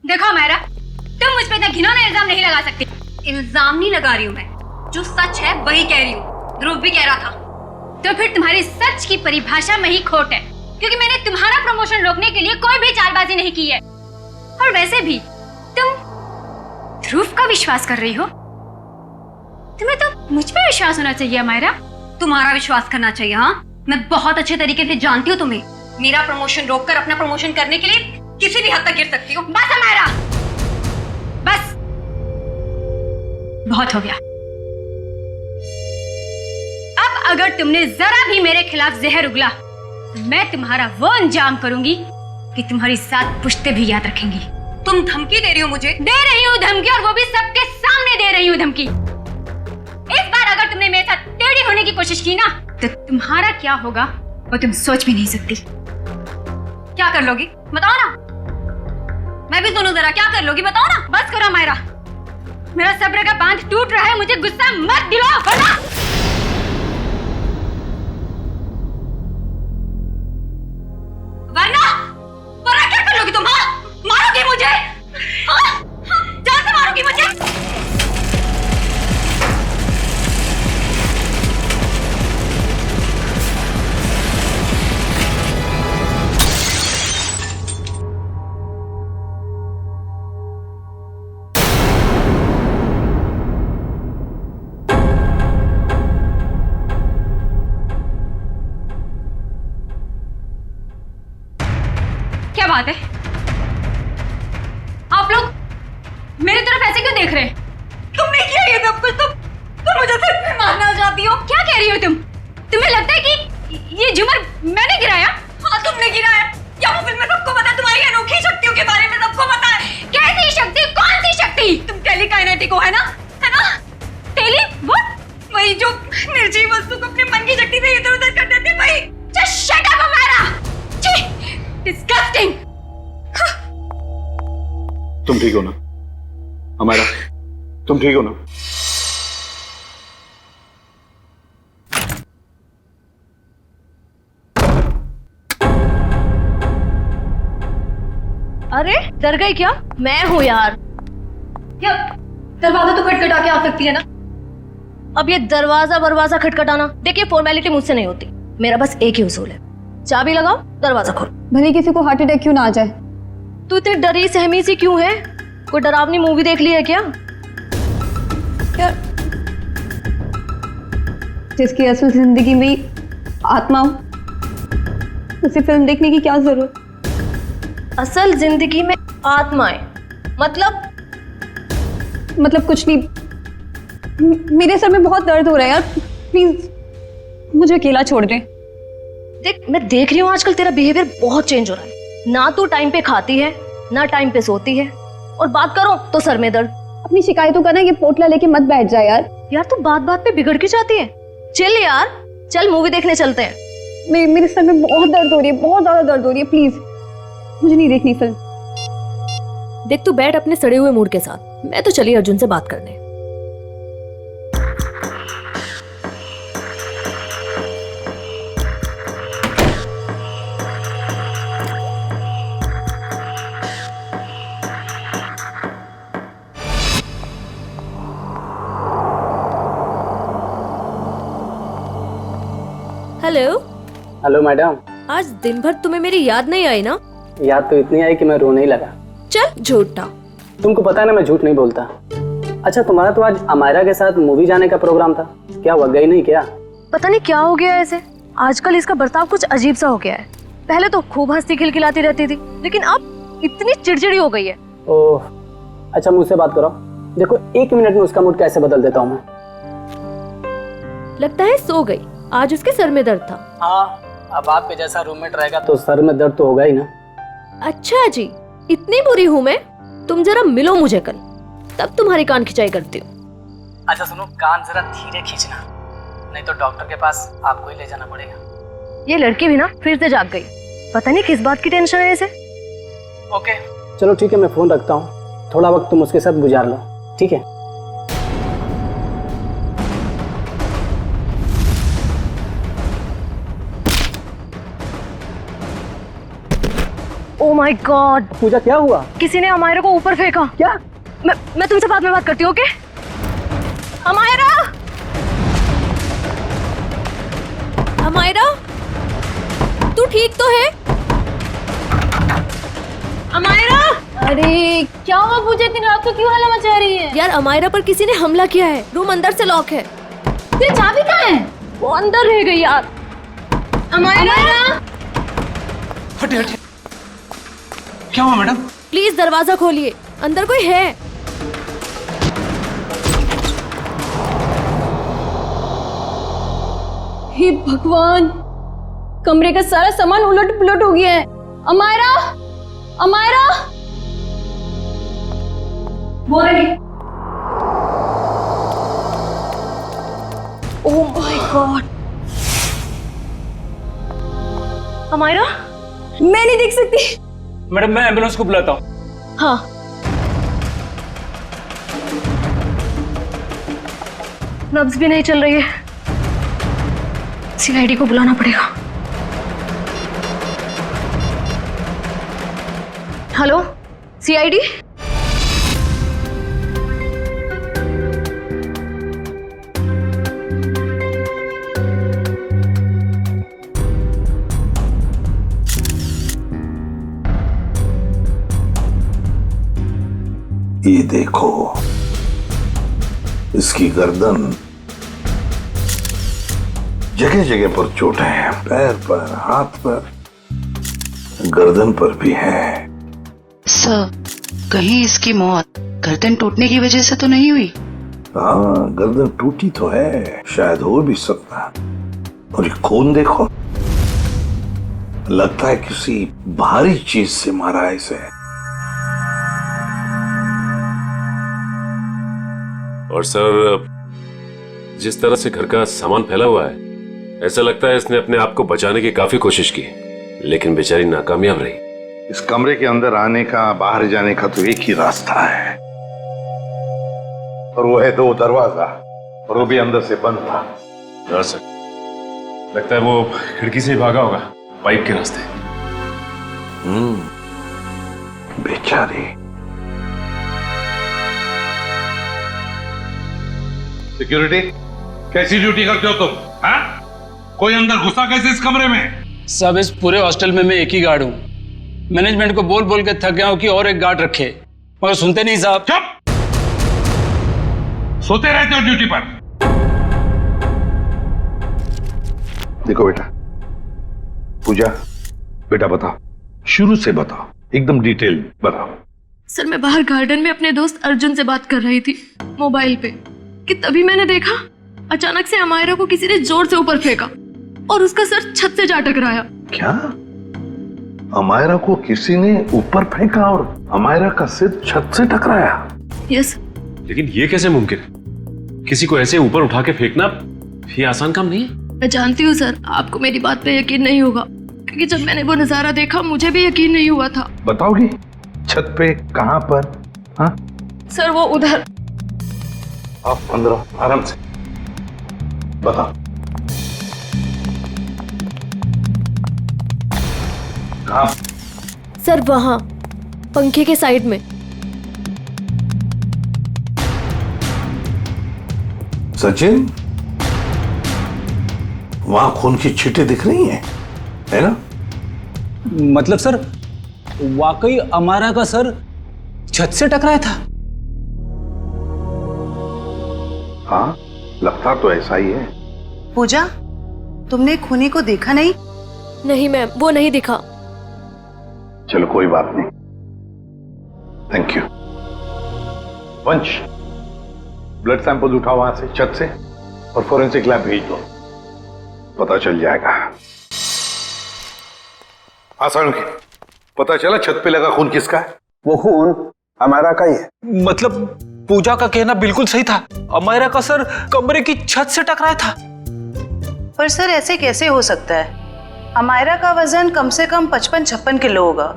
देखो मेरा, तुम मुझ पे इतना घिनौना इल्जाम नहीं लगा सकती। इल्जाम नहीं लगा रही हूँ मैं, जो सच है वही कह रही हूँ। ध्रुव भी कह रहा था। तो फिर तुम्हारी सच की परिभाषा में ही खोट है, क्योंकि मैंने तुम्हारा प्रमोशन रोकने के लिए कोई भी चालबाजी नहीं की है। और वैसे भी तुम ध्रुव का विश्वास कर रही हो। तुम्हें तो मुझ पे विश्वास होना चाहिए मायरा। तुम्हारा विश्वास करना चाहिए। हाँ, मैं बहुत अच्छे तरीके से जानती हूँ तुम्हें। मेरा प्रमोशन रोककर अपना प्रमोशन करने के लिए किसी भी हद तक गिर सकती हो। बस मायरा, बस बहुत हो गया। अब अगर तुमने जरा भी मेरे खिलाफ जहर उगला तो मैं तुम्हारा वो अंजाम करूंगी कि तुम्हारी 7 पुश्तें भी याद रखेंगी। तुम धमकी दे रही हो मुझे? दे रही हूँ धमकी, और वो भी सबके सामने दे रही हूँ धमकी। इस बार अगर तुमने मेरे साथ टेढ़ी होने की कोशिश की ना, तो तुम्हारा क्या होगा वो तुम सोच भी नहीं सकती। क्या कर लोगी बताओ ना, मैं भी सुनूं जरा। क्या कर लोगी बताओ ना। बस करो मायरा, मेरा सब्र का बांध टूट रहा है। मुझे गुस्सा मत दिलाओ वरना क्या कर लोगी तुम? हाँ, मारोगी मुझे? हाँ? जान से मारोगी मुझे? क्या बात है? आप लोग मेरी तरफ ऐसे क्यों देख रहे हैं? तुमने किया ये सब कुछ? तुम मुझे सिर्फ मारना चाहती हो? क्या कह रही हो तुम? तुम्हें लगता है कि ये झूमर मैंने गिराया? हाँ, तुमने गिराया। या वो फिल्म में सबको पता है, तुम्हारी अनोखी शक्तियों के बारे में सबको पता है। कैसी शक्ति? कौन सी शक्ति? तुम टेलीकाइनेटिक हो, है ना? है ना? टेली वो वही जो निर्जीव वस्तु को अपने मन की शक्ति से इधर उधर कर देते, वही। जस्ट शट अप हमारा। छी, डिस्गस्टिंग। तुम ठीक हो ना हमारा? तुम ठीक हो ना? अरे डर गई क्या? मैं हूँ यार। क्या दरवाजा तो खटखटा के आ सकती है ना? अब ये दरवाजा खटखटाना, देखिए फॉर्मेलिटी मुझसे नहीं होती। मेरा बस एक ही उसूल है, चाबी लगाओ, दरवाजा खोलो। भले किसी को हार्ट अटैक क्यों ना आ जाए। तू इतनी डरी सहमी सी क्यों है? कोई डरावनी मूवी देख ली है क्या? यार, जिसकी असल जिंदगी में ही आत्मा हो, उसे फिल्म देखने की क्या जरूरत? असल जिंदगी में आत्माएं मतलब कुछ नहीं। मेरे सर में बहुत दर्द हो रहा है यार, प्लीज मुझे अकेला छोड़ दे। देख, मैं देख रही हूँ आजकल तेरा बिहेवियर बहुत चेंज हो रहा है। ना तू टाइम पे खाती है, ना टाइम पे सोती है, और बात करो तो सर में दर्द। अपनी शिकायतों का ना ये पोटला लेके मत बैठ जा यार। यार तू बात बात पे बिगड़ के जाती है। चल यार, चल मूवी देखने चलते हैं। मेरे सर में बहुत दर्द हो रही है, बहुत ज्यादा दर्द हो रही है। प्लीज मुझे नहीं देखनी फिल्म। देख, तू बैठ अपने सड़े हुए मूड के साथ। मैं तो चली अर्जुन से बात करने। हेलो। Hello madam. आज दिन भर तुम्हें मेरी याद नहीं आई ना? याद तो इतनी आई कि मैं रोने ही लगा। चल झूठा। तुमको पता है ना मैं झूठ नहीं बोलता। अच्छा, तुम्हारा तो आज अमायरा के साथ मूवी जाने का प्रोग्राम था, क्या हुआ, गई नहीं क्या? पता नहीं क्या हो गया है इसे। आजकल इसका बर्ताव कुछ अजीब सा हो गया है। पहले तो खूब हंसती खिलखिलाती रहती थी, लेकिन अब इतनी चिड़चिड़ी हो गई है। ओह, अच्छा मुझसे बात करो। देखो 1 मिनट में उसका मूड कैसे बदल देता हूँ मैं। लगता है सो गई। आज उसके सर में दर्द था। हाँ, अब आपके जैसा रूममेट रहेगा तो सर में दर्द तो होगा ही ना। अच्छा जी, इतनी बुरी हूँ मैं? तुम जरा मिलो मुझे कल, तब तुम्हारी कान खिंचाई करती हूँ। अच्छा सुनो, कान जरा धीरे खींचना, नहीं तो डॉक्टर के पास आपको ही ले जाना पड़ेगा। ये लड़की भी ना फिर से जाग गई। पता नहीं किस बात की टेंशन है इसे। ओके चलो ठीक है, मैं फोन रखता हूँ। थोड़ा वक्त तुम उसके साथ गुजार लो, ठीक है? ओ माय गॉड, पूजा क्या हुआ? किसी ने अमायरा को ऊपर फेंका। क्या? मैं तुमसे बाद में बात करती हूँ, ओके? अमायरा, अमायरा, तू ठीक तो है? अमायरा! अरे क्या हुआ पूजा, इतनी रात को क्यों हल्ला मचा रही है? यार अमायरा पर किसी ने हमला किया है, रूम अंदर से लॉक है। तेरी चाबी कहाँ है? वो अंदर रह गई यार। अमायरा! हटे हटे, क्या हुआ मैडम? प्लीज दरवाजा खोलिए, अंदर कोई है। हे भगवान, कमरे का सारा सामान उलट पुलट हो गया है। अमायरा, अमायरा, वो रही। ओह माय गॉड, अमायरा, मैं नहीं देख सकती। मैडम मैं एम्बुलेंस को बुलाता हूँ। हाँ। नब्ज भी नहीं चल रही है, सीआईडी को बुलाना पड़ेगा। Hello CID? ये देखो, इसकी गर्दन, जगह जगह पर चोटें हैं, पैर पर, हाथ पर, गर्दन पर भी है। सर, कहीं इसकी मौत गर्दन टूटने की वजह से तो नहीं हुई? हाँ, गर्दन टूटी तो है, शायद हो भी सकता। और ये खून देखो, लगता है किसी भारी चीज से मारा है इसे। और सर, जिस तरह से घर का सामान फैला हुआ है, ऐसा लगता है इसने अपने आप को बचाने की काफी कोशिश की, लेकिन बेचारी नाकामयाब रही। इस कमरे के अंदर आने का, बाहर जाने का तो एक ही रास्ता है, और वो है 2 दरवाजा, और वो भी अंदर से बंद था। हाँ सर, लगता है वो खिड़की से ही भागा होगा, पाइप के रास्ते। बेचारी। सिक्योरिटी, कैसी ड्यूटी करते हो तुम? हाँ? कोई अंदर घुसा कैसे इस कमरे में? सब इस पूरे हॉस्टल में मैं एक ही गार्ड हूँ। मैनेजमेंट को बोल बोल के थक गया हूँ कि और एक गार्ड रखे, मगर सुनते नहीं साहब। चुप! सोते रहते हो ड्यूटी पर। देखो बेटा, पूजा, बेटा बताओ, शुरू से बताओ, एकदम डिटेल बताओ। सर, मैं बाहर गार्डन में अपने दोस्त अर्जुन से बात कर रही थी मोबाइल पे, कि तभी मैंने देखा अचानक से अमायरा को किसी ने जोर से ऊपर फेंका और उसका सर छत से जा टकराया। क्या? अमायरा को किसी ने ऊपर फेंका और अमायरा का सिर छत से टकराया? यस। लेकिन ये कैसे मुमकिन है? किसी को ऐसे ऊपर उठा के फेंकना ये आसान काम नहीं है। मैं जानती हूँ सर, आपको मेरी बात पे यकीन नहीं होगा, क्योंकि जब मैंने वो नजारा देखा मुझे भी यकीन नहीं हुआ था। बताओगी छत पे कहां पर? हाँ सर, वो उधर। आप अंदर आराम से बताओ। कहां? सर वहां, पंखे के साइड में। सचिन, वहां खून की छींटें दिख रही हैं, है ना? मतलब सर, वाकई अमायरा का सर छत से टकराया था? हाँ, लगता तो ऐसा ही है। पूजा, तुमने खूनी को देखा नहीं? नहीं मैम, वो नहीं दिखा। चलो कोई बात नहीं, थैंक यू। वंश, ब्लड सैंपल उठाओ वहां से, छत से, और फोरेंसिक लैब भेज दो, पता चल जाएगा। आसान की पता चला छत पे लगा खून किसका है? वो खून अमायरा का ही है। मतलब पूजा का कहना बिल्कुल सही था, अमायरा का सर कमरे की छत से टकराया था। पर सर ऐसे कैसे हो सकता है? अमायरा का वजन कम से कम 55-56 किलो होगा।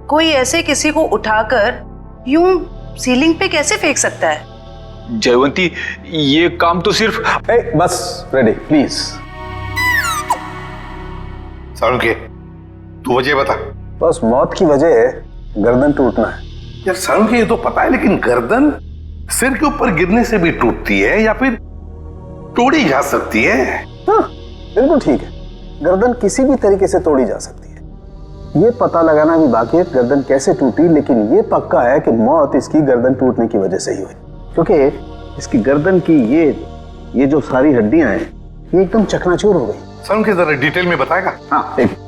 कोई ऐसे किसी को उठाकर यूं सीलिंग पे कैसे फेंक सकता है? जयवंती, ये काम तो सिर्फ बस रेडी प्लीज। सारुण के, तू वजह बता। बस मौत की वजह है गर्दन टूटना है। यार सर मुझे ये तो पता है, लेकिन गर्दन सिर के ऊपर गिरने से भी टूटती है या फिर तोड़ी जा सकती है? हाँ बिल्कुल ठीक है, गर्दन किसी भी तरीके से तोड़ी जा सकती है। ये पता लगाना भी बाकी है गर्दन कैसे टूटी, लेकिन ये पक्का है कि मौत इसकी गर्दन टूटने की वजह से ही हुई, क्योंकि इसकी गर्दन की ये जो सारी हड्डियां हैं ये एकदम चकनाचूर हो गई। सर मुझे जरा डिटेल में बताएगा? हाँ एक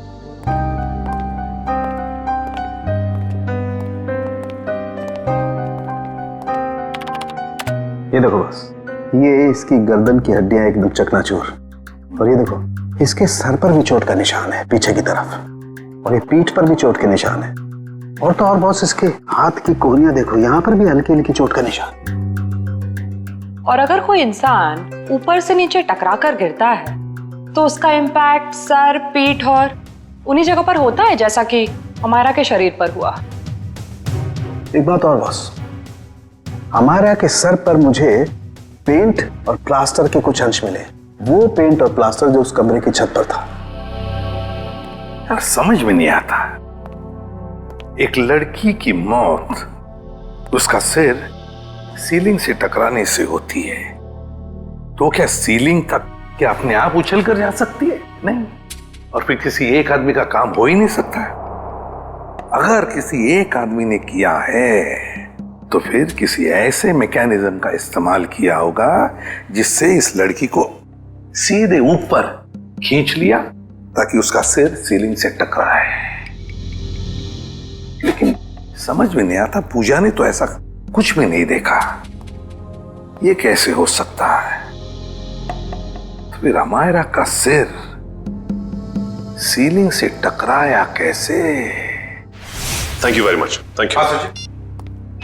ये देखो, बस ये इसकी गर्दन की हड्डियां एकदम चकनाचूर, और ये देखो इसके सर पर भी चोट का निशान है पीछे की तरफ, और ये पीठ पर भी चोट के निशान है, और तो और बॉस इसके हाथ की कोहनियां देखो, यहाँ पर भी हल्की हल्की चोट का निशान। और अगर कोई इंसान ऊपर से नीचे टकरा कर गिरता है तो उसका इम्पैक्ट सर, पीठ और उन्हीं जगह पर होता है जैसा कि अमायरा के शरीर पर हुआ। एक बात और बॉस, अमायरा के सर पर मुझे पेंट और प्लास्टर के कुछ अंश मिले, वो पेंट और प्लास्टर जो उस कमरे की छत पर था। यार समझ में नहीं आता, एक लड़की की मौत उसका सिर सीलिंग से टकराने से होती है, तो क्या सीलिंग तक क्या अपने आप उछल कर जा सकती है? नहीं। और फिर किसी एक आदमी का काम हो ही नहीं सकता है। अगर किसी एक आदमी ने किया है तो फिर किसी ऐसे मैकेनिज्म का इस्तेमाल किया होगा जिससे इस लड़की को सीधे ऊपर खींच लिया ताकि उसका सिर सीलिंग से टकराए। लेकिन समझ में नहीं आता, पूजा ने तो ऐसा कुछ भी नहीं देखा, ये कैसे हो सकता है? तो फिर अमायरा का सिर सीलिंग से टकराया कैसे? Thank you very much. Thank you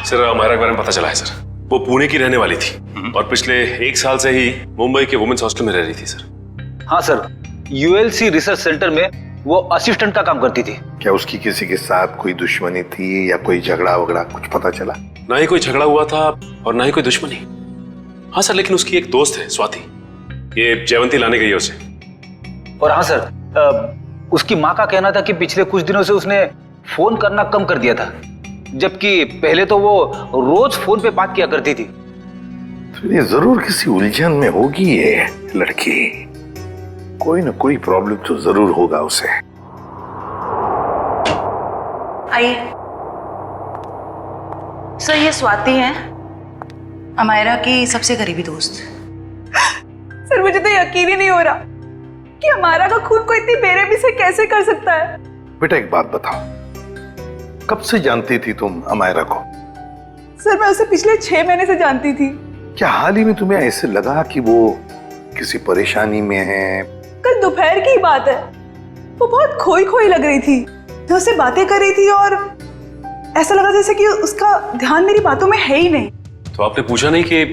sir. Amayra के बारे में पता चला है सर, वो पुणे की रहने वाली थी और पिछले 1 साल से ही मुंबई के वुमेन्स हॉस्टल में रह रही थी सर। हाँ सर, यूएलसी रिसर्च सेंटर में वो असिस्टेंट का काम करती थी। क्या उसकी किसी के साथ कोई दुश्मनी थी या कोई झगड़ा वगड़ा कुछ पता चला? ना ही कोई झगड़ा हुआ था और ना ही कोई दुश्मनी। हाँ सर, लेकिन उसकी एक दोस्त है स्वाति, ये जयवंती लाने गई है उसे। और हाँ सर, उसकी माँ का कहना था कि पिछले कुछ दिनों से उसने फोन करना कम कर दिया था, जबकि पहले तो वो रोज फोन पे बात किया करती थी। तो ये जरूर किसी उलझन में होगी ये लड़की, कोई ना कोई प्रॉब्लम तो जरूर होगा उसे। आइए सर, ये स्वाति है, अमायरा की सबसे करीबी दोस्त। सर मुझे तो यकीन ही नहीं हो रहा कि अमायरा का खून कोई इतनी बेरहमी से कैसे कर सकता है। बेटा एक बात बताओ, कब से जानती थी तुम अमायरा को? सर मैं उसे पिछले 6 महीने से जानती थी। क्या हाल ही में तुम्हें ऐसे लगा कि वो किसी परेशानी में है? कल दोपहर की बात है, वो बहुत खोई खोई लग रही थी, मैं उससे बातें कर रही थी और ऐसा लगा जैसे कि उसका ध्यान मेरी बातों में है ही नहीं। तो आपने पूछा नहीं कि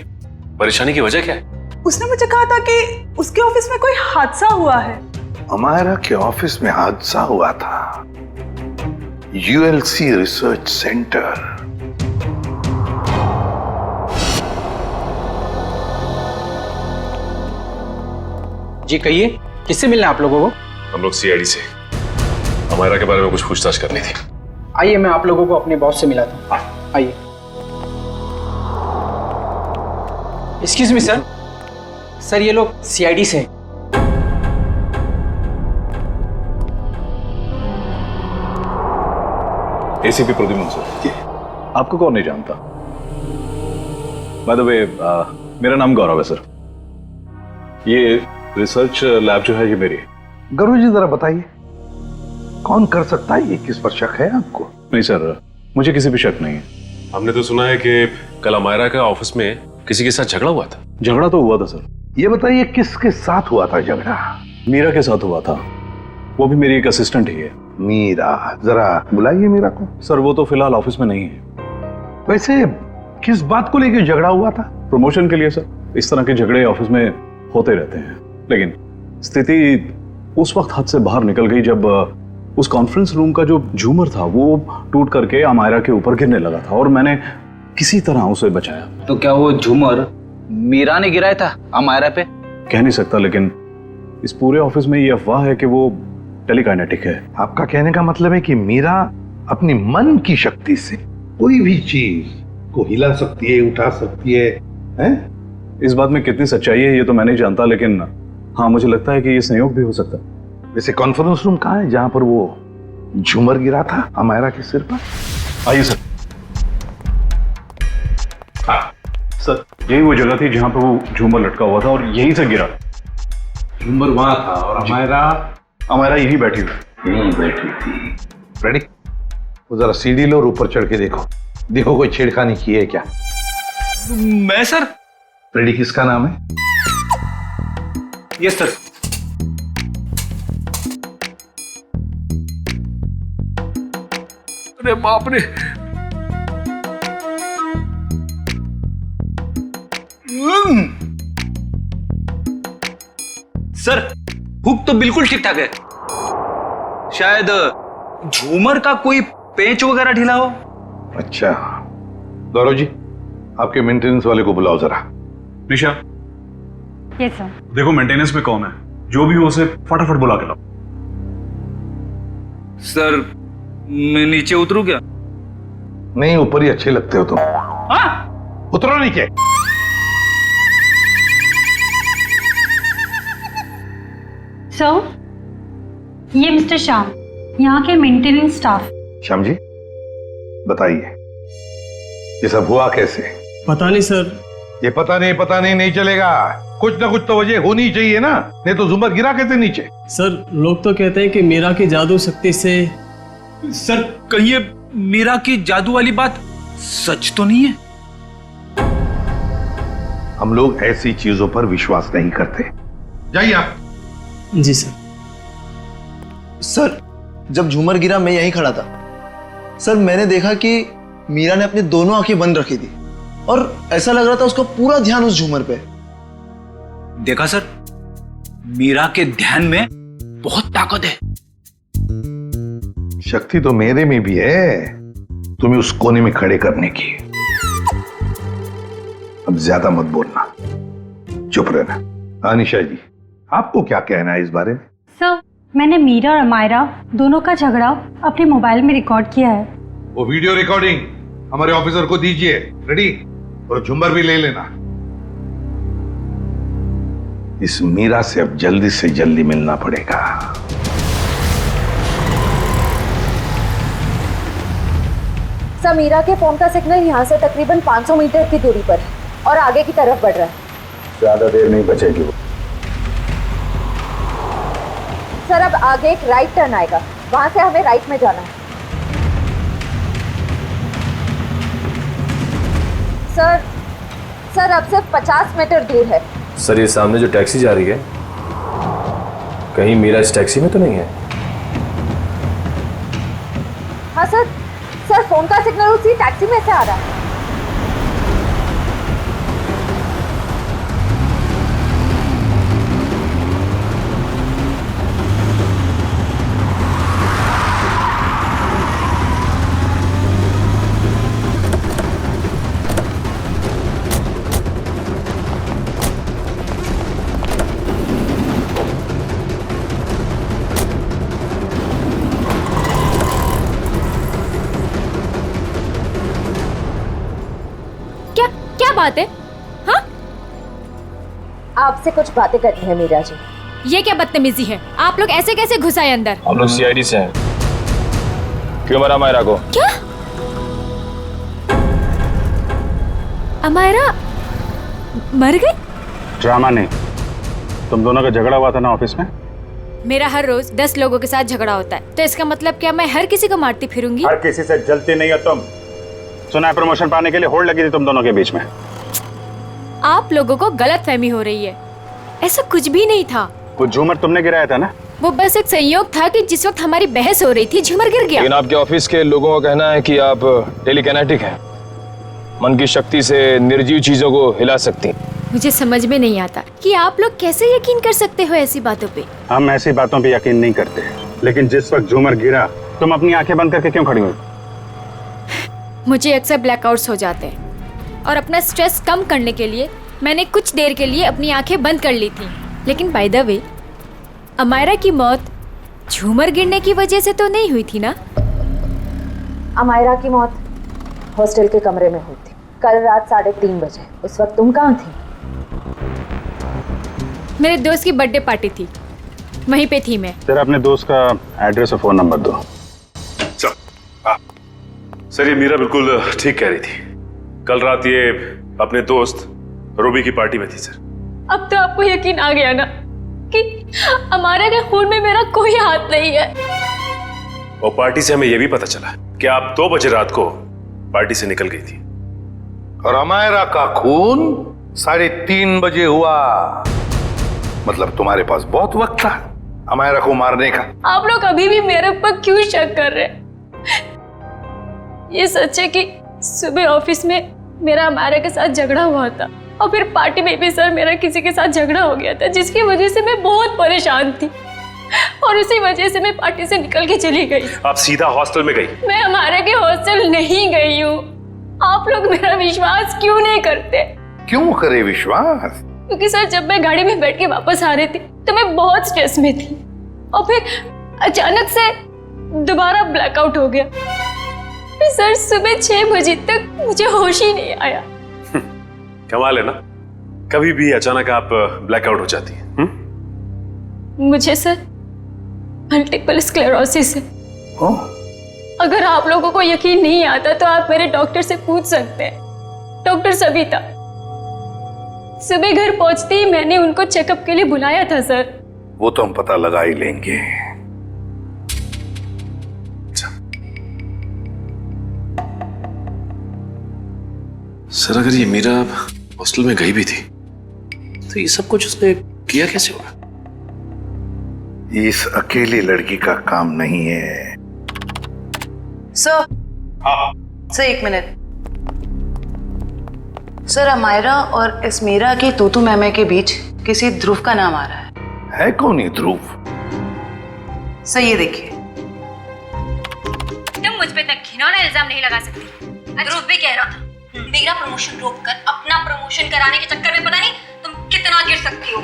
परेशानी की वजह क्या है? उसने मुझे कहा था कि उसके ऑफिस में कोई हादसा हुआ है। अमायरा के ऑफिस में हादसा हुआ था? ULC research centre. जी कहिए, किससे मिलना है आप लोगों को? हम लोग सीआईडी से, अमायरा के बारे में कुछ पूछताछ करनी थी। आइए मैं आप लोगों को अपने बॉस से मिलाता हूँ, आइए। एक्सक्यूज मी सर, सर ये लोग सीआईडी से हैं। ACP Pradyuman sir. आपको कौन नहीं जानता? बाय द वे, मेरा नाम गौरव है सर। ये रिसर्च लैब जो है ये मेरी है। गौरव जी जरा बताइए, कौन कर सकता है ये? किस पर शक है आपको? नहीं सर, मुझे किसी भी शक नहीं है। हमने तो सुना है कि कल अमायरा का ऑफिस में किसी के साथ झगड़ा हुआ था। झगड़ा तो हुआ था सर। ये बताइए किसके साथ हुआ था झगड़ा? मीरा के साथ हुआ था, वो भी मेरी एक असिस्टेंट ही है। मीरा, जरा बुलाइए मीरा को। सर वो तो फिलहाल ऑफिस में नहीं है। वैसे किस बात को लेकर झगड़ा हुआ था? प्रमोशन के लिए सर। इस तरह के झगड़े ऑफिस में होते रहते हैं, लेकिन स्थिति उस वक्त हाथ से बाहर निकल गई जब उस कॉन्फ्रेंस रूम का जो झूमर था वो टूट करके अमायरा के ऊपर गिरने लगा था और मैंने किसी तरह उसे बचाया। तो क्या वो झूमर मीरा ने गिराया था अमायरा पे? कह नहीं सकता, लेकिन इस पूरे ऑफिस में ये अफवाह है कि वो टेलीकाइनेटिक है। आपका कहने का मतलब है कि मीरा अपनी मन की शक्ति से कोई भी चीज को हिला सकती है, उठा सकती है, हैं? इस बात में कितनी सच्चाई है ये तो मैं नहीं जानता, लेकिन हाँ मुझे लगता है कि ये संयोग भी हो सकता है। वैसे कॉन्फ्रेंस रूम कहाँ है जहां पर वो झूमर गिरा था अमायरा के सिर पर? आइए सर। हाँ सर, यही वो जगह थी जहां पर वो झूमर लटका हुआ था और यहीं से गिरा। झूमर वहां था और अमायरा यहीं बैठी थी। रेडी? वो जरा सीढ़ी लो और ऊपर चढ़ के देखो, देखो कोई छेड़खानी की है क्या। मैं सर? रेडी किसका नाम है? Yes sir. अरे बाप रे, सर हुक तो बिल्कुल ठीक ठाक है, शायद झूमर का कोई पेंच वगैरह ढीला हो। अच्छा गौरव जी, आपके मेंटेनेंस वाले को बुलाओ जरा। निशा, यस सर। देखो मेंटेनेंस में कौन है, जो भी हो उसे फटाफट बुला के लाओ। सर मैं नीचे उतरूं क्या? नहीं, ऊपर ही अच्छे लगते हो तुम। उतरो नीचे। ये मिस्टर श्याम, यहाँ के मेंटेनेंस स्टाफ। श्याम जी बताइए ये सब हुआ कैसे? पता नहीं सर। ये पता नहीं चलेगा, कुछ ना कुछ तो वजह होनी चाहिए ना, नहीं तो झूमर गिरा कैसे नीचे? सर लोग तो कहते हैं कि मीरा की जादू शक्ति से। सर कहीं ये मीरा की जादू वाली बात सच तो नहीं है? हम लोग ऐसी चीजों पर विश्वास नहीं करते। जाइए आप। जी सर। सर जब झूमर गिरा मैं यहीं खड़ा था सर, मैंने देखा कि मीरा ने अपनी दोनों आंखें बंद रखी थी और ऐसा लग रहा था उसका पूरा ध्यान उस झूमर पे। देखा सर, मीरा के ध्यान में बहुत ताकत है। शक्ति तो मेरे में भी है तुम्हें उस कोने में खड़े करने की। अब ज्यादा मत बोलना, चुप रहना। अनिशा जी आपको क्या कहना है इस बारे में? सर मैंने मीरा और अमायरा दोनों का झगड़ा अपने मोबाइल में रिकॉर्ड किया है। वो वीडियो रिकॉर्डिंग हमारे ऑफिसर को दीजिए। रेडी? और झुम्बर भी ले लेना। इस मीरा से अब जल्दी से जल्दी मिलना पड़ेगा। सर मीरा के फोन का सिग्नल यहाँ से तकरीबन 500 मीटर की दूरी पर है और आगे की तरफ बढ़ रहा है। ज्यादा देर नहीं बचेगी वो। सर अब आगे एक राइट टर्न आएगा, वहां से हमें राइट में जाना है। सर अब सिर्फ 50 मीटर दूर है। सर ये सामने जो टैक्सी जा रही है, कहीं मीरा इस टैक्सी में तो नहीं है? हाँ सर फोन का सिग्नल उसी टैक्सी में से आ रहा है। क्या बात है? हाँ आपसे कुछ बातें करनी है मीरा जी। ये क्या बदतमीजी है? आप लोग ऐसे कैसे घुस आए अंदर? हम लोग सीआईडी से हैं। क्यों मरा अमायरा को? क्या? अमायरा मर गई? ड्रामा नहीं, तुम दोनों का झगड़ा हुआ था ना ऑफिस में। मेरा हर रोज 10 लोगों के साथ झगड़ा होता है, तो इसका मतलब क्या मैं हर किसी को मारती फिरूंगी? हर किसी से जलती नहीं है तुम। सुना है प्रमोशन पाने के लिए होड़ लगी थी तुम दोनों के बीच में। आप लोगों को गलतफहमी हो रही है, ऐसा कुछ भी नहीं था। वो झूमर तुमने गिराया था ना? वो बस एक संयोग था कि जिस वक्त हमारी बहस हो रही थी झूमर गिर गया। लेकिन आपके ऑफिस के लोगों का कहना है कि आप टेलीकाइनेटिक हैं, मन की शक्ति से निर्जीव चीजों को हिला सकती हैं। मुझे समझ में नहीं आता कि आप लोग कैसे यकीन कर सकते हो ऐसी बातों पे। हम ऐसी बातों पे यकीन नहीं करते, लेकिन जिस वक्त झूमर गिरा तुम अपनी आंखें बंद करके क्यों खड़ी हुई? मुझे अक्सर ब्लैकआउट्स हो जाते हैं और अपना स्ट्रेस कम करने के लिए मैंने कुछ देर के लिए अपनी आंखें बंद कर ली थी। लेकिन बाय द वे, अमायरा की मौत झूमर गिरने की वजह से तो नहीं हुई थी ना? अमायरा की मौत हॉस्टल के कमरे में हुई थी कल रात 3:30 बजे। उस वक्त तुम कहाँ थी? मेरे दोस्त की बर्थडे पार्टी थी, वहीं पे थी मैं। सर अपने दोस्त का एड्रेस और फोन नंबर दो। सर ये मीरा बिल्कुल ठीक कह रही थी। कल रात ये अपने दोस्त रूबी की पार्टी में थी सर। अब तो आपको यकीन आ गया ना कि अमायरा के खून में मेरा कोई हाथ नहीं है। और पार्टी से हमें यह भी पता चला कि आप 2 बजे रात को पार्टी से निकल गई थी। और अमायरा का खून 3:30 बजे हुआ। मतलब तुम्हारे पास बहुत वक्त था अमायरा को मारने का। आप लोग अभी भी मेरे ऊपर क्यों शक कर रहे हैं? ये सच है कि सुबह ऑफिस में मेरा अमायरा के साथ झगड़ा हुआ था और फिर पार्टी में भी सर मेरा किसी के साथ झगड़ा हो गया था, जिसकी वजह से मैं बहुत परेशान थी और उसी वजह से मैं पार्टी से निकल के चली गई। आप सीधा हॉस्टल में गई? मैं अमायरा के हॉस्टल नहीं गई हूँ। आप लोग मेरा विश्वास क्यों नहीं करते? क्यों करे विश्वास? क्योंकि सर जब मैं गाड़ी में बैठ के वापस आ रही थी तो मैं बहुत स्ट्रेस में थी और फिर अचानक से दोबारा ब्लैकआउट हो गया। फिर सर सुबह 6 बजे तक मुझे होश ही नहीं आया। कमाल है ना, कभी भी अचानक आप ब्लैकआउट हो जाती हैं। मुझे सर मल्टीपल स्क्लेरोसिस है। अगर आप लोगों को यकीन नहीं आता तो आप मेरे डॉक्टर से पूछ सकते हैं, डॉक्टर सविता। सुबह घर पहुंचते ही मैंने उनको चेकअप के लिए बुलाया था सर। वो तो हम पता लगा ही लेंगे। सर अगर ये मीरा हॉस्टल में गई भी थी तो ये सब कुछ उसने किया कैसे होगा? इस अकेली लड़की का काम नहीं है। सर सर 1 मिनट। सर अमायरा और इस मीरा की तूतू मैमे के बीच किसी ध्रुव का नाम आ रहा है कौन ये ध्रुव? सर ये देखिए। तुम मुझ पे तक घिनौना इल्जाम नहीं लगा सकती। ध्रुव भी कह रहा था मेरा प्रमोशन रोककर अपना प्रमोशन कराने के चक्कर में पता नहीं तुम कितना गिर सकती हो।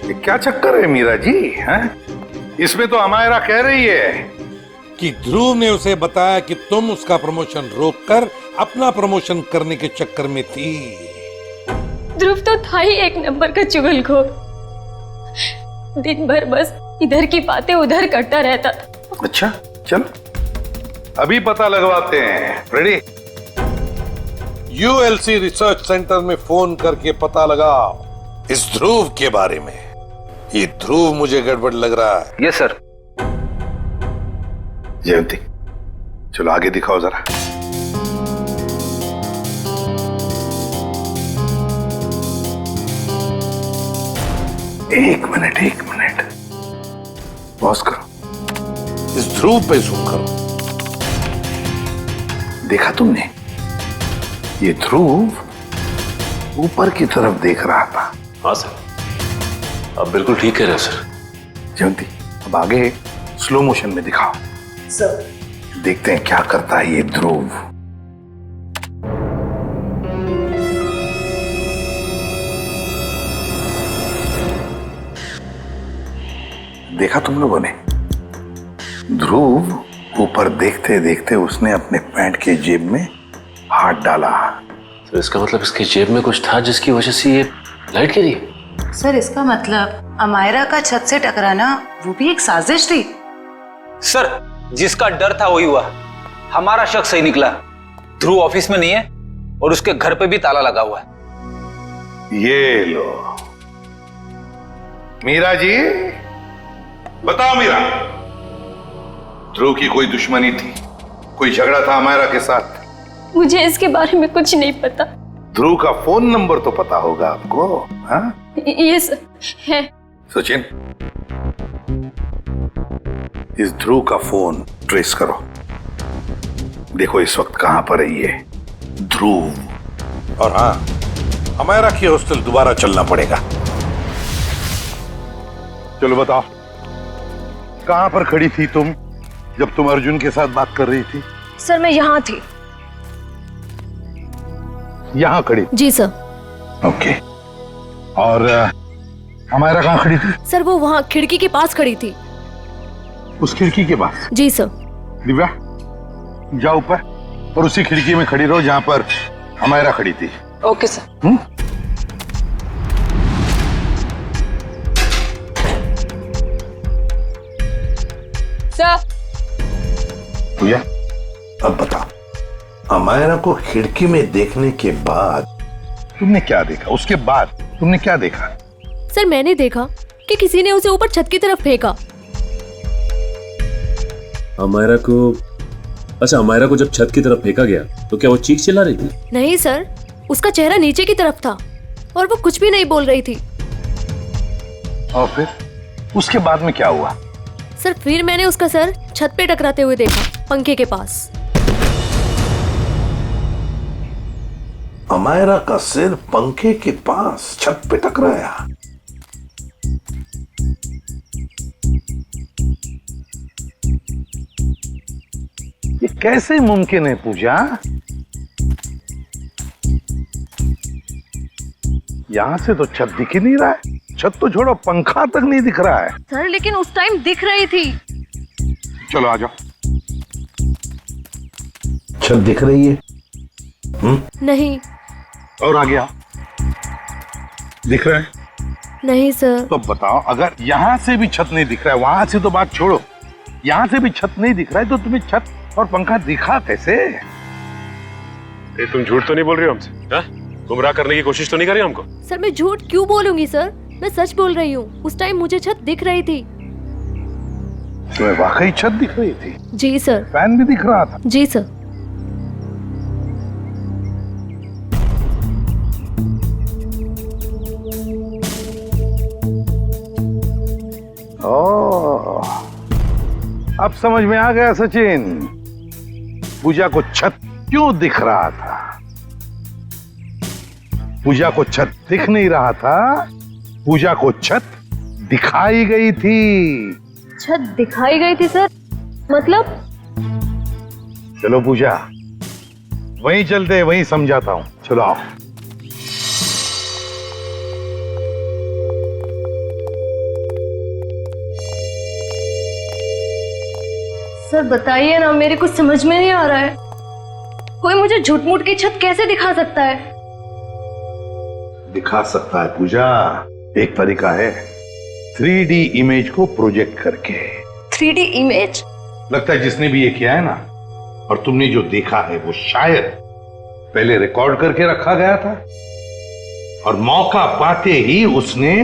ये क्या चक्कर है मीरा जी? हैं? इसमें तो अमायरा कह रही है कि ध्रुव ने उसे बताया कि तुम उसका प्रमोशन रोककर अपना प्रमोशन करने के चक्कर में थी। ध्रुव तो था ही एक नंबर का चुगलखोर। दिन भर बस इधर की बातें उधर करता रहता था। अच्छा चलो अभी पता लगवाते हैं। रेडी? यूएलसी रिसर्च सेंटर में फोन करके पता लगाओ इस ध्रुव के बारे में। ये ध्रुव मुझे गड़बड़ लग रहा है। Yes sir. जयंती चलो आगे दिखाओ जरा। एक मिनट पॉज करो। इस ध्रुव पे जूम करो। देखा तुमने? ये ध्रुव ऊपर की तरफ देख रहा था। हाँ सर, आप बिल्कुल ठीक कह रहे हो सर। जयंती अब आगे स्लो मोशन में दिखाओ। सर देखते हैं क्या करता है ये ध्रुव। देखा तुम लोगों ने? ध्रुव ऊपर देखते देखते उसने अपने पैंट के जेब में हाथ डाला। तो इसका मतलब इसकी जेब में कुछ था जिसकी वजह से ये लाइट गिरी। सर इसका मतलब अमायरा का छत से टकराना वो भी एक साजिश थी। सर जिसका डर था वही हुआ। हमारा शक सही निकला। ध्रुव ऑफिस में नहीं है और उसके घर पे भी ताला लगा हुआ है। ये लो मीरा जी, बताओ मीरा, ध्रुव की कोई दुश्मनी थी? कोई झगड़ा था अमायरा के साथ? मुझे इसके बारे में कुछ नहीं पता। ध्रुव का फोन नंबर तो पता होगा आपको? हाँ? ये है। सचिन इस ध्रुव का फोन ट्रेस करो। देखो इस वक्त कहां पर है ये ध्रुव। और हाँ, अमायरा की हॉस्टल दोबारा चलना पड़ेगा। चलो बताओ कहां पर खड़ी थी तुम जब तुम अर्जुन के साथ बात कर रही थी? सर मैं यहाँ थी। यहां खड़ी? जी सर। ओके। और अमायरा कहाँ खड़ी थी? सर वो वहाँ खिड़की के पास खड़ी थी। उस खिड़की के पास? जी सर। दिव्या जाओ ऊपर और उसी खिड़की में खड़ी रहो जहाँ पर अमायरा खड़ी थी। Okay sir. सर। पूजा अब बता, अमायरा को खिड़की में देखने के बाद तुमने क्या देखा? उसके बाद तुमने क्या देखा? सर मैंने देखा कि किसी ने उसे ऊपर छत की तरफ फेंका। अमायरा को, अच्छा अमायरा को जब छत की तरफ फेंका गया तो क्या वो चीख चिल्ला रही थी? नहीं सर, उसका चेहरा नीचे की तरफ था और वो कुछ भी नहीं बोल रही थी। और फिर उसके बाद में क्या हुआ? सर फिर मैंने उसका सर छत पे टकराते हुए देखा, पंखे के पास। अमायरा का सिर पंखे के पास छत पे टकराया। ये कैसे मुमकिन है पूजा? यहां से तो छत दिख ही नहीं रहा है। छत तो छोड़ो, पंखा तक नहीं दिख रहा है। सर लेकिन उस टाइम दिख रही थी। चलो आ जाओ। छत दिख रही है? नहीं। और आ गया? दिख रहा है? नहीं सर। तो बताओ, अगर यहां से भी छत नहीं दिख रहा है, वहां से तो बात छोड़ो, यहां से भी छत नहीं दिख रहा है, तो तुम्हें छत और पंखा दिखा कैसे? ये तुम झूठ तो नहीं बोल रही हो हमसे? हाँ? गुमराह करने की कोशिश तो नहीं कर रही हमको? सर मैं झूठ क्यों बोलूंगी सर, मैं सच बोल रही हूँ। उस टाइम मुझे छत दिख रही थी। तुम्हें वाकई छत दिख रही थी? जी सर। फैन भी दिख रहा था? जी सर। ओह, अब समझ में आ गया सचिन, पूजा को छत क्यों दिख रहा था। पूजा को छत दिख नहीं रहा था, पूजा को छत दिखाई गई थी। छत दिखाई गई थी सर? मतलब? चलो पूजा, वहीं चलते, वहीं समझाता हूं। चलो आओ। सर बताइए ना, मेरे कुछ समझ में नहीं आ रहा है। कोई मुझे झूठ मूठ की छत कैसे दिखा सकता है? दिखा सकता है पूजा, एक तरीका है, 3D इमेज को प्रोजेक्ट करके। 3D image? लगता है जिसने भी ये किया है ना, और तुमने जो देखा है वो शायद पहले रिकॉर्ड करके रखा गया था, और मौका पाते ही उसने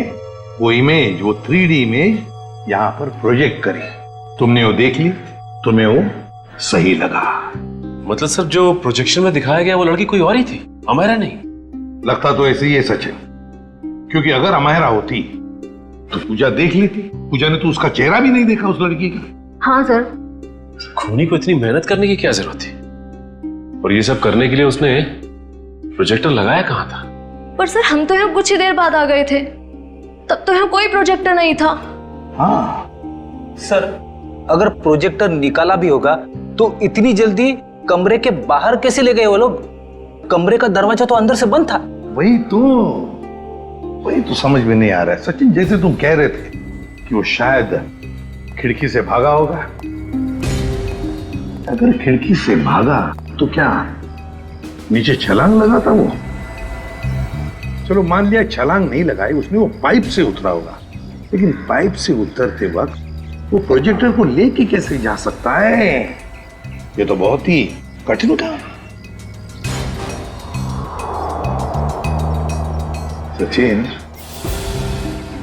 वो इमेज, वो 3D इमेज यहां पर प्रोजेक्ट करी। तुमने वो देख ली, तुम्हें वो सही लगा। मतलब सर जो प्रोजेक्शन में दिखाया गया वो लड़की कोई और ही थी, अमायरा नहीं? लगता तो ऐसे ही है सचिन, क्योंकि अगर अमायरा होती तो पूजा देख लेती। पूजा ने तो उसका चेहरा भी नहीं देखा उस लड़की का। हाँ सर। खूनी को इतनी मेहनत करने की क्या जरूरत थी? और ये सब करने के लिए उसने प्रोजेक्टर लगाया कहां था? पर सर हम तो यहाँ कुछ ही देर बाद आ गए थे, तब तो यहाँ कोई प्रोजेक्टर नहीं था। हाँ सर, अगर प्रोजेक्टर निकाला भी होगा तो इतनी जल्दी कमरे के बाहर कैसे ले गए वो लोग? कमरे का दरवाजा तो अंदर से बंद था। वही तो समझ में नहीं आ रहा है सचिन। जैसे तुम कह रहे थे कि वो शायद खिड़की से भागा होगा। अगर खिड़की से भागा तो क्या नीचे छलांग लगा था वो? चलो मान लिया छलांग नहीं लगाई उसने, वो पाइप से उतरा होगा। लेकिन पाइप से उतरते वक्त वो प्रोजेक्टर को लेके कैसे जा सकता है? ये तो बहुत ही कठिन काम है। सचिन,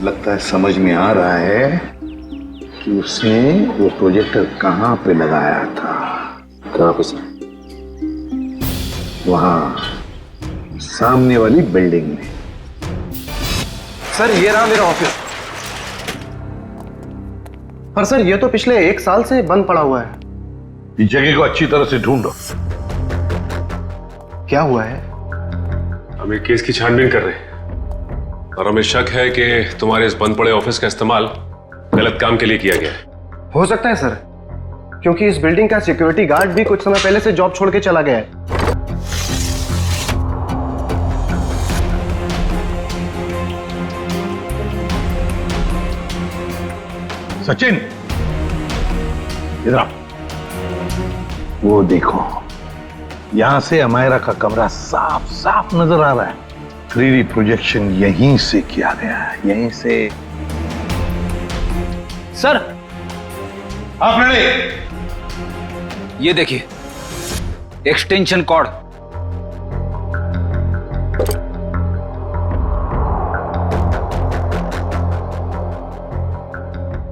लगता है समझ में आ रहा है कि उसने वो प्रोजेक्टर कहां पे लगाया था। कहां पे सर? वहां सामने वाली बिल्डिंग में। सर ये रहा मेरा ऑफिस। पर सर ये तो पिछले 1 साल से बंद पड़ा हुआ है। इस जगह को अच्छी तरह से ढूंढो। क्या हुआ है? हम एक केस की छानबीन कर रहे हैं और हमें शक है कि तुम्हारे इस बंद पड़े ऑफिस का इस्तेमाल गलत काम के लिए किया गया है। हो सकता है सर, क्योंकि इस बिल्डिंग का सिक्योरिटी गार्ड भी कुछ समय पहले से जॉब छोड़ के चला गया है। सचिन, इधर आओ। वो देखो, यहां से अमायरा का कमरा साफ साफ नजर आ रहा है। 3D प्रोजेक्शन यहीं से किया गया है, यहीं से। सर, आप रेडी? ये देखिए, extension cord.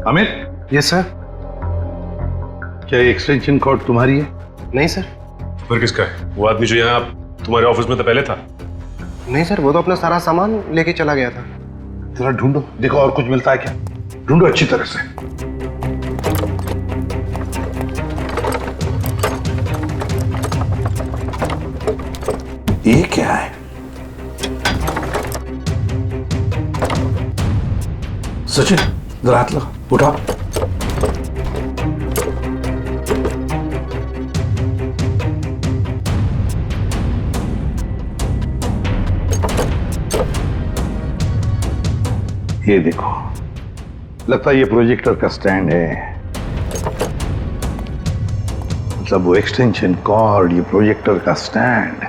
Amit. Yes sir. क्या ये एक्सटेंशन कॉर्ड तुम्हारी है? नहीं सर। फिर किसका है? वो आदमी जो यहाँ तुम्हारे ऑफिस में तो पहले था। नहीं सर, वो तो अपना सारा सामान लेके चला गया था। जरा ढूंढो, देखो और कुछ मिलता है क्या। ढूंढो अच्छी तरह से। ये क्या है? सचिन, जरा हाथ लगा, उठाओ। ये देखो, लगता है ये प्रोजेक्टर का स्टैंड है। मतलब वो एक्सटेंशन कॉर्ड, ये प्रोजेक्टर का स्टैंड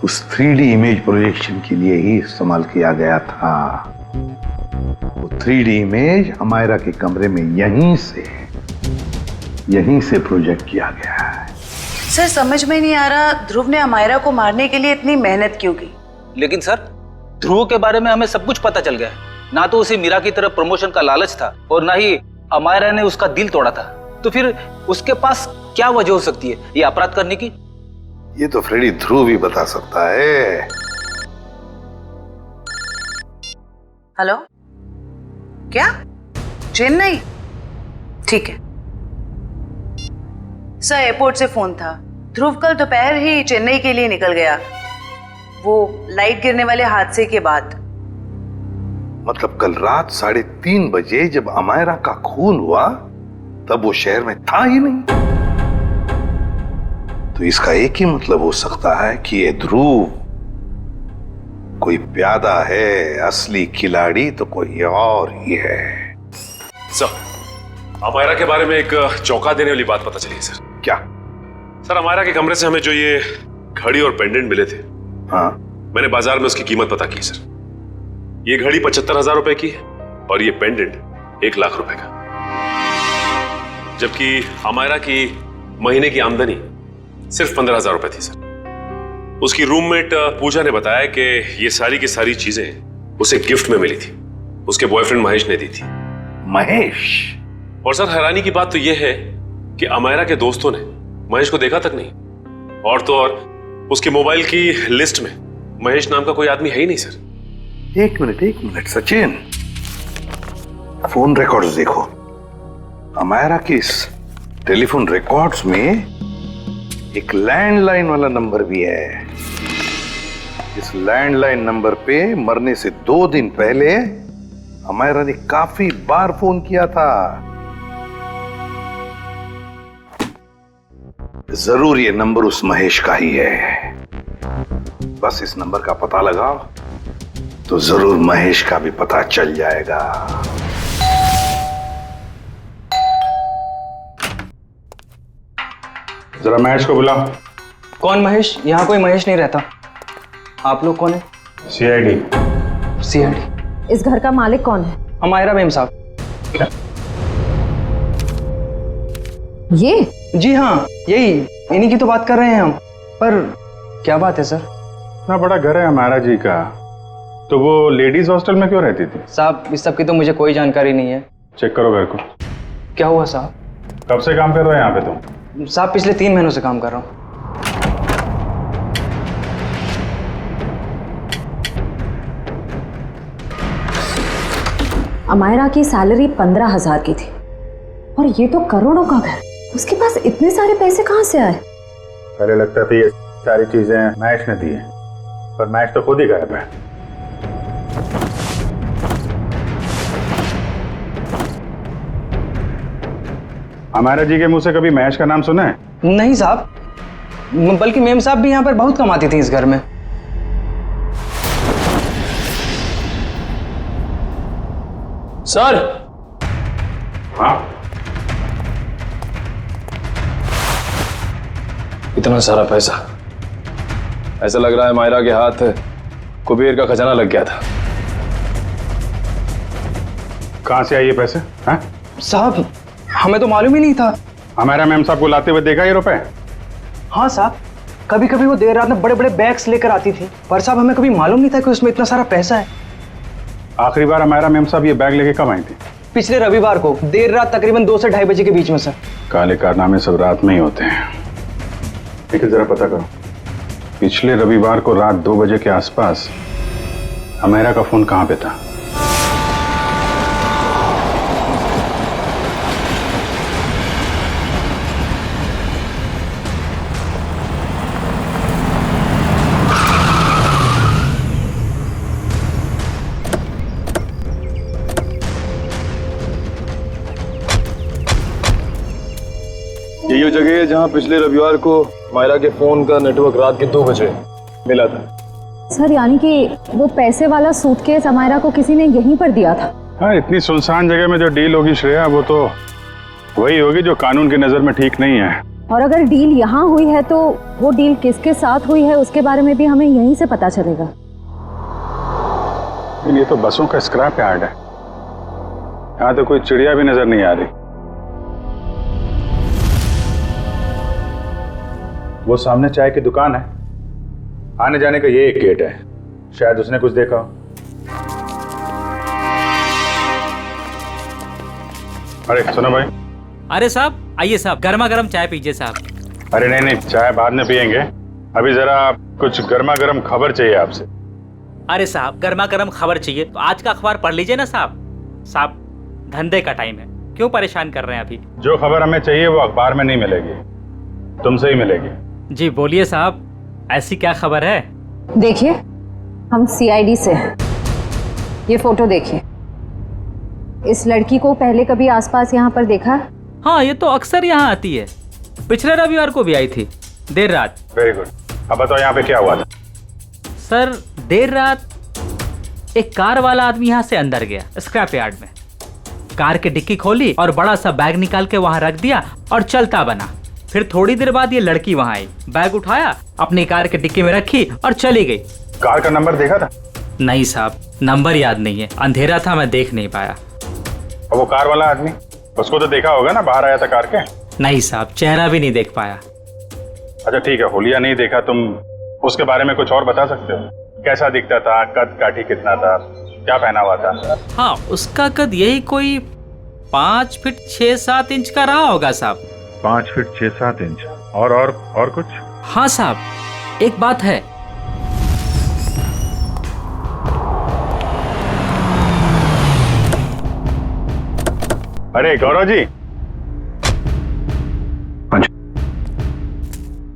उस 3D इमेज प्रोजेक्शन के लिए ही इस्तेमाल किया गया था। वो 3D इमेज अमायरा के कमरे में यहीं से प्रोजेक्ट किया गया है। सर समझ में नहीं आ रहा, ध्रुव ने अमायरा को मारने के लिए इतनी मेहनत क्यों की? लेकिन सर, ध्रुव के बारे में हमें सब कुछ पता चल गया है। ना तो उसे मीरा की तरफ प्रमोशन का लालच था और ना ही अमायरा ने उसका दिल तोड़ा था। तो फिर उसके पास क्या वजह हो सकती है ये अपराध करने की? ये तो फ्रेडी ध्रुव ही बता सकता है। हेलो, क्या? चेन्नई? ठीक है सर, एयरपोर्ट से फोन था। ध्रुव कल दोपहर ही चेन्नई के लिए निकल गया, वो लाइट गिरने वाले हादसे के बाद। मतलब कल रात 3:30 बजे जब अमायरा का खून हुआ तब वो शहर में था ही नहीं। तो इसका एक ही मतलब हो सकता है कि ये ध्रुव कोई प्यादा है, असली खिलाड़ी तो कोई और ही है। सर, अमायरा के बारे में एक चौंका देने वाली बात पता चली है सर। क्या? सर, अमायरा के कमरे से हमें जो ये घड़ी और पेंडेंट मिले थे, हाँ, मैंने बाजार में उसकी कीमत पता की सर। ये घड़ी 75,000 रुपए की है और ये पेंडेंट 1 लाख रुपए का। जबकि अमायरा की महीने की आमदनी सिर्फ 15,000 रुपए थी सर। उसकी रूममेट पूजा ने बताया कि ये सारी की सारी चीजें उसे गिफ्ट में मिली थी, उसके बॉयफ्रेंड महेश ने दी थी। महेश? और सर, हैरानी की बात तो यह है कि अमायरा के दोस्तों ने महेश को देखा तक नहीं, और तो और उसके मोबाइल की लिस्ट में महेश नाम का कोई आदमी है ही नहीं सर। एक मिनट सचिन, फोन रिकॉर्ड्स देखो। अमायरा के इस टेलीफोन रिकॉर्ड्स में एक लैंडलाइन वाला नंबर भी है। इस लैंडलाइन नंबर पे मरने से 2 दिन पहले अमायरा ने काफी बार फोन किया था। जरूर ये नंबर उस महेश का ही है। बस इस नंबर का पता लगाओ तो जरूर महेश का भी पता चल जाएगा। जरा महेश को बुलाओ। कौन महेश? यहाँ कोई महेश नहीं रहता। आप लोग कौन है? CID। CID? इस घर का मालिक कौन है? अमायरा मेम साहब। ये? जी हाँ, यही, इन्हीं की तो बात कर रहे हैं हम। पर क्या बात है सर? इतना बड़ा घर है अमायरा जी का, तो वो लेडीज हॉस्टल में क्यों रहती थी? साहब, इस सब की तो मुझे कोई जानकारी नहीं है। चेक करो घर को। क्या हुआ साहब? कब से काम कर रहे हो यहाँ पे तुम? साहब, पिछले 3 महीनों से काम कर रहा हूँ। अमायरा की सैलरी 15,000 की थी और ये तो करोड़ों का घर। उसके पास इतने सारे पैसे कहाँ से आए? पहले लगता था ये सारी चीजें महेश ने दी है, पर महेश तो खुद ही गायब है। अमायरा जी के मुंह से कभी महेश का नाम सुना है? नहीं साहब, बल्कि मेम साहब भी यहाँ पर बहुत कमाती थी इस घर में। सर, हाँ, इतना सारा पैसा, ऐसा लग रहा है मायरा के हाथ कुबेर का खजाना लग गया था। कहां से आए ये पैसे? हैं? साहब हमें तो मालूम ही नहीं था। हमारा मैम साहब को लाते हुए देखा ये रुपए? हाँ साहब, कभी कभी वो देर रात में बड़े बड़े बैग्स लेकर आती थी, पर साहब हमें कभी मालूम नहीं था कि उसमें इतना सारा पैसा है। आखिरी बार हमारा मैम साहब ये बैग लेके कब आई थी? पिछले रविवार को देर रात तकरीबन 2 से 2:30 बजे के बीच में सर। काले कारनामे सब रात में ही होते हैं, लेकिन जरा पता करो, पिछले रविवार को रात 2 बजे के आसपास अमेरा का फोन कहां पे था? यही वो जगह है जहां पिछले रविवार को मायरा के फोन का नेटवर्क रात के 2 बजे मिला था। सर यानी कि वो पैसे वाला सूटकेस अमायरा को किसी ने यहीं पर दिया था। हाँ, इतनी सुनसान जगह में जो डील होगी श्रेया, वो तो वही होगी जो कानून की नजर में ठीक नहीं है। और अगर डील यहाँ हुई है तो वो डील किसके साथ हुई है उसके बारे में भी हमें यहीं से पता चलेगा। लेकिन ये तो बसों का स्क्रैप यार्ड है, यहाँ तो कोई चिड़िया भी नजर नहीं आ रही। वो सामने चाय की दुकान है, आने जाने का ये एक गेट है, शायद उसने कुछ देखा हो। अरे सुनो भाई। अरे साहब आइए साहब, गर्मा गर्म चाय पीजिए साहब। अरे नहीं नहीं, चाय बाद में पियेंगे, अभी जरा कुछ गर्मा गर्म खबर चाहिए आपसे। अरे साहब गर्मा गर्म खबर चाहिए तो आज का अखबार पढ़ लीजिए ना साहब। साहब धंधे का टाइम है, क्यों परेशान कर रहे हैं अभी? जो खबर हमें चाहिए वो अखबार में नहीं मिलेगी, तुमसे ही मिलेगी। जी बोलिए साहब, ऐसी क्या खबर है? देखिए हम CID से हैं। ये फोटो देखिए, इस लड़की को पहले कभी आसपास यहाँ पर देखा? हाँ ये तो अक्सर यहाँ आती है, पिछले रविवार को भी आई थी देर रात। वेरी गुड, अब बताओ यहाँ पे क्या हुआ था? सर देर रात एक कार वाला आदमी यहाँ से अंदर गया स्क्रैप यार्ड में, कार की डिक्की खोली और बड़ा सा बैग निकाल के वहां रख दिया और चलता बना। फिर थोड़ी देर बाद ये लड़की वहां आई, बैग उठाया, अपनी कार के डिक्की में रखी और चली गई। कार का नंबर देखा था? नहीं साहब, नंबर याद नहीं है, अंधेरा था, मैं देख नहीं पाया। और वो कार वाला आदमी, उसको तो देखा होगा ना, बाहर आया था कार के? नहीं साहब, चेहरा भी नहीं देख पाया। अच्छा ठीक है, होलिया नहीं देखा, तुम उसके बारे में कुछ और बता सकते हो? कैसा दिखता था, कद काठी कितना था, क्या पहना हुआ था? हाँ उसका कद यही कोई 5 फीट 6-7 इंच का रहा होगा साहब। 5 फीट 6-7 इंच। और कुछ? हाँ साहब एक बात है, अरे गौरव जी,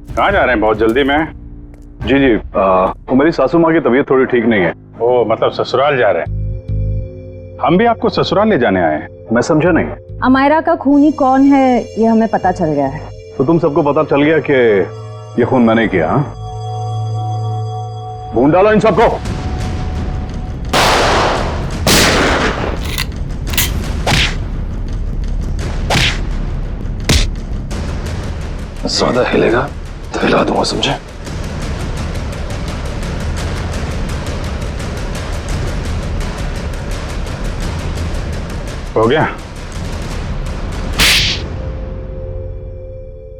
कहाँ जा रहे हैं बहुत जल्दी में? जी जी, वो मेरी सासू माँ की तबीयत थोड़ी ठीक नहीं है। ओ मतलब ससुराल जा रहे हैं? हम भी आपको ससुराल ले जाने आए हैं। मैं समझा नहीं। अमायरा का खूनी कौन है ये हमें पता चल गया है। तो तुम सबको पता चल गया कि ये खून मैंने किया? हाँ, ढूंढ डालो इन सबको। ज्यादा हिलेगा तो हिला दूंगा, समझे? हो गया?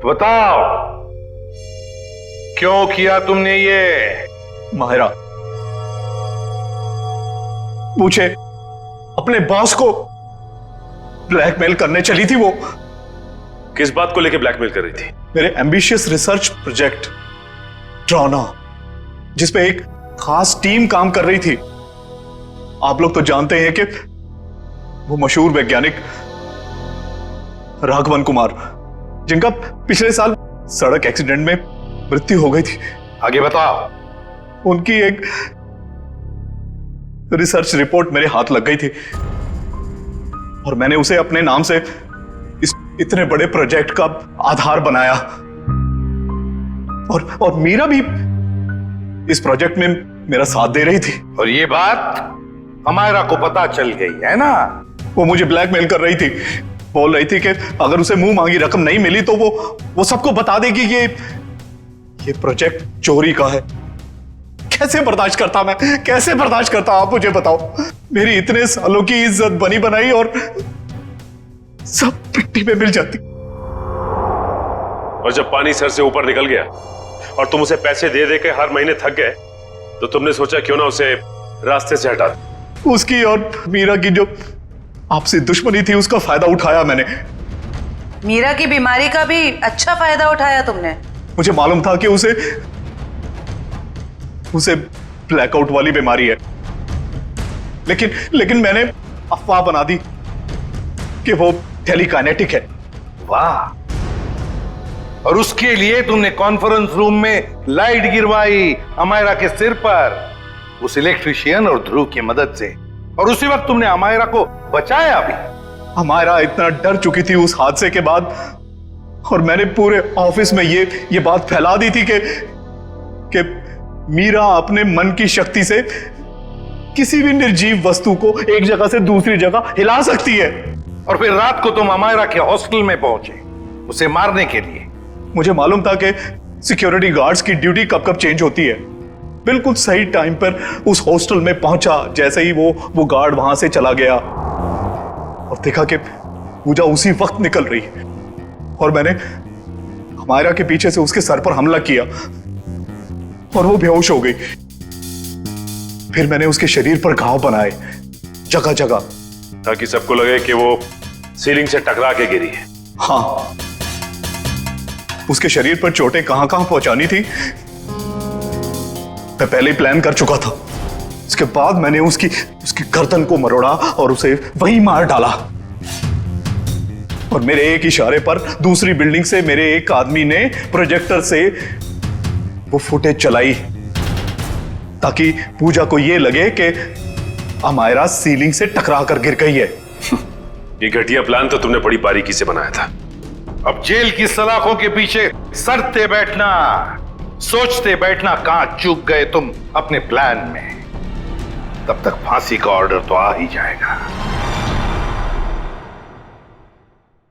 बताओ क्यों किया तुमने ये? माहिरा पूछे, अपने बॉस को ब्लैकमेल करने चली थी वो। किस बात को लेकर ब्लैकमेल कर रही थी? मेरे एम्बिशियस रिसर्च प्रोजेक्ट ड्रोना, जिसपे एक खास टीम काम कर रही थी। आप लोग तो जानते हैं कि वो मशहूर वैज्ञानिक राघवन कुमार, जिनका पिछले साल सड़क एक्सीडेंट में मृत्यु हो गई थी। आगे बताओ। उनकी एक रिसर्च रिपोर्ट मेरे हाथ लग गई थी और मैंने उसे अपने नाम से इस इतने बड़े प्रोजेक्ट का आधार बनाया। और मीरा भी इस प्रोजेक्ट में मेरा साथ दे रही थी। और ये बात अमायरा को पता चल गई है ना? वो मुझे ब्लैकमेल कर रही थी। बोल रही थी कि अगर उसे मुंह मांगी रकम नहीं मिली तो वो सबको बता देगी ये प्रोजेक्ट चोरी का है। कैसे बर्दाश्त करता मैं, कैसे बर्दाश्त करता, आप मुझे बताओ। मेरी इतने सालों की इज्जत बनी बनाई और सब मिट्टी में मिल जाती। और जब पानी सर से ऊपर निकल गया और तुम उसे पैसे दे दे के हर महीने थक गए तो तुमने सोचा क्यों ना उसे रास्ते से हटा दो। उसकी और मीरा की जो आपसे दुश्मनी थी उसका फायदा उठाया मैंने। मीरा की बीमारी का भी अच्छा फायदा उठाया तुमने। मुझे मालूम था कि उसे ब्लैकआउट वाली बीमारी है, लेकिन मैंने अफवाह बना दी कि वो टेलीकाइनेटिक है। वाह, और उसके लिए तुमने कॉन्फ्रेंस रूम में लाइट गिरवाई अमायरा के सिर पर, उस इलेक्ट्रिशियन और ध्रुव की मदद से, और उसी वक्त तुमने अमायरा को बचाया भी। अमायरा इतना डर चुकी थी उस हादसे के बाद, और मैंने पूरे ऑफिस में ये बात फैला दी थी कि मीरा अपने मन की शक्ति से किसी भी निर्जीव वस्तु को एक जगह से दूसरी जगह हिला सकती है। और फिर रात को तुम अमायरा के हॉस्टल में पहुंचे उसे मारने के लिए। मुझे मालूम था कि सिक्योरिटी गार्ड्स की ड्यूटी कब कब चेंज होती है। बिल्कुल सही टाइम पर उस हॉस्टल में पहुंचा। जैसे ही वो गार्ड वहां से चला गया और देखा कि पूजा उसी वक्त निकल रही है, और मैंने अमायरा के पीछे से उसके सर पर हमला किया और वो बेहोश हो गई। फिर मैंने उसके शरीर पर घाव बनाए जगह जगह, ताकि सबको लगे कि वो सीलिंग से टकरा के गिरी है। हाँ, उसके शरीर पर चोटें कहां कहां पहुंचानी थी मैं पहले ही प्लान कर चुका था। उसके बाद मैंने उसकी गर्दन को मरोड़ा और उसे वहीं मार डाला। और मेरे एक इशारे पर दूसरी बिल्डिंग से मेरे एक आदमी ने प्रोजेक्टर से वो फुटेज चलाई ताकि पूजा को यह लगे कि अमायरा सीलिंग से टकरा कर गिर गई है। ये घटिया प्लान तो तुमने बड़ी बारीकी से बनाया था। अब जेल की सलाखों के पीछे सरते बैठना, सोचते बैठना कहां चूक गए तुम अपने प्लान में। तब तक फांसी का ऑर्डर तो आ ही जाएगा।